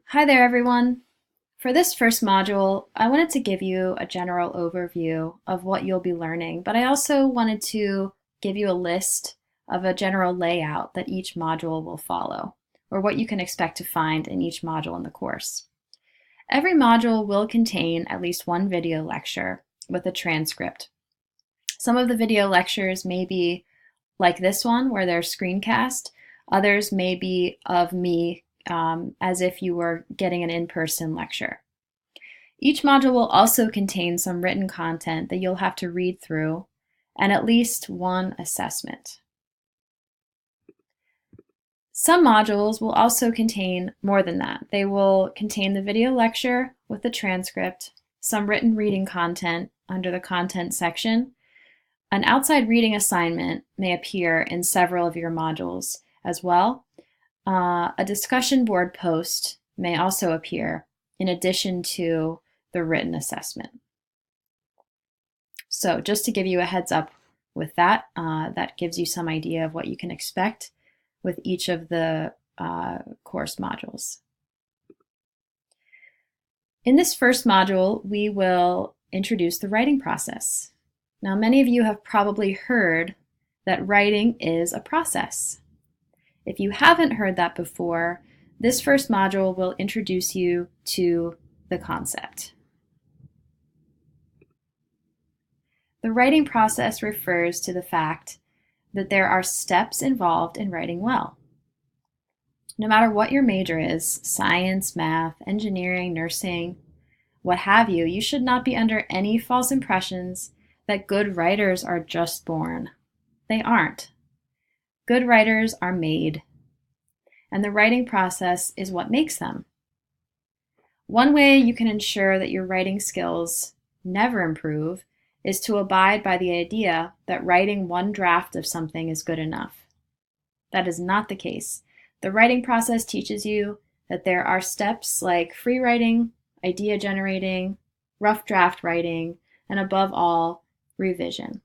Hi there, everyone. For this first module, I wanted to give you a general overview of what you'll be learning, but I also wanted to give you a list of a general layout that each module will follow, or what you can expect to find in each module in the course. Every module will contain at least one video lecture with a transcript. Some of the video lectures may be like this one, where they're screencast. Others may be of me as if you were getting an in-person lecture. Each module will also contain some written content that you'll have to read through and at least one assessment. Some modules will also contain more than that. They will contain the video lecture with the transcript, some written reading content under the content section. An outside reading assignment may appear in several of your modules as well. A discussion board post may also appear in addition to the written assessment. So just to give you a heads up with that, that gives you some idea of what you can expect with each of the course modules. In this first module, we will introduce the writing process. Now, many of you have probably heard that writing is a process. If you haven't heard that before, this first module will introduce you to the concept. The writing process refers to the fact that there are steps involved in writing well. No matter what your major is, science, math, engineering, nursing, what have you, you should not be under any false impressions that good writers are just born. They aren't. Good writers are made, and the writing process is what makes them. One way you can ensure that your writing skills never improve is to abide by the idea that writing one draft of something is good enough. That is not the case. The writing process teaches you that there are steps like free writing, idea generating, rough draft writing, and above all, revision.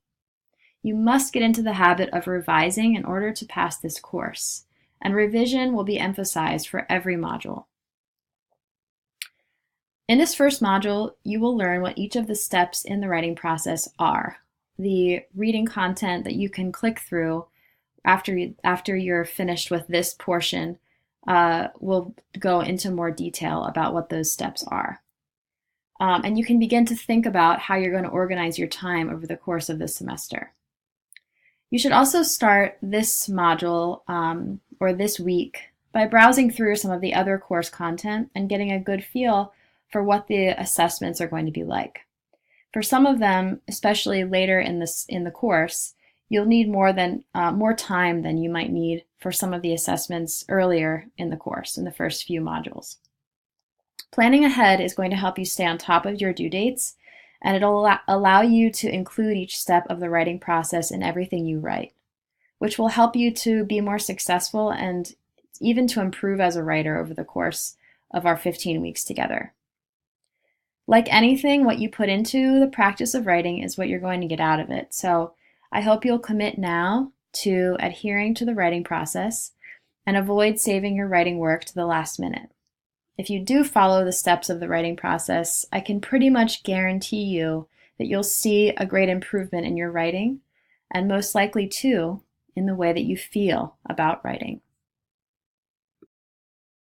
You must get into the habit of revising in order to pass this course, and revision will be emphasized for every module. In this first module, you will learn what each of the steps in the writing process are. The reading content that you can click through after you're finished with this portion will go into more detail about what those steps are. And you can begin to think about how you're going to organize your time over the course of this semester. You should also start this module or this week by browsing through some of the other course content and getting a good feel for what the assessments are going to be like. For some of them, especially later in the course, you'll need more time than you might need for some of the assessments earlier in the course, in the first few modules. Planning ahead is going to help you stay on top of your due dates, and it'll allow you to include each step of the writing process in everything you write, which will help you to be more successful and even to improve as a writer over the course of our 15 weeks together. Like anything, what you put into the practice of writing is what you're going to get out of it. So I hope you'll commit now to adhering to the writing process and avoid saving your writing work to the last minute. If you do follow the steps of the writing process, I can pretty much guarantee you that you'll see a great improvement in your writing, and most likely too, in the way that you feel about writing.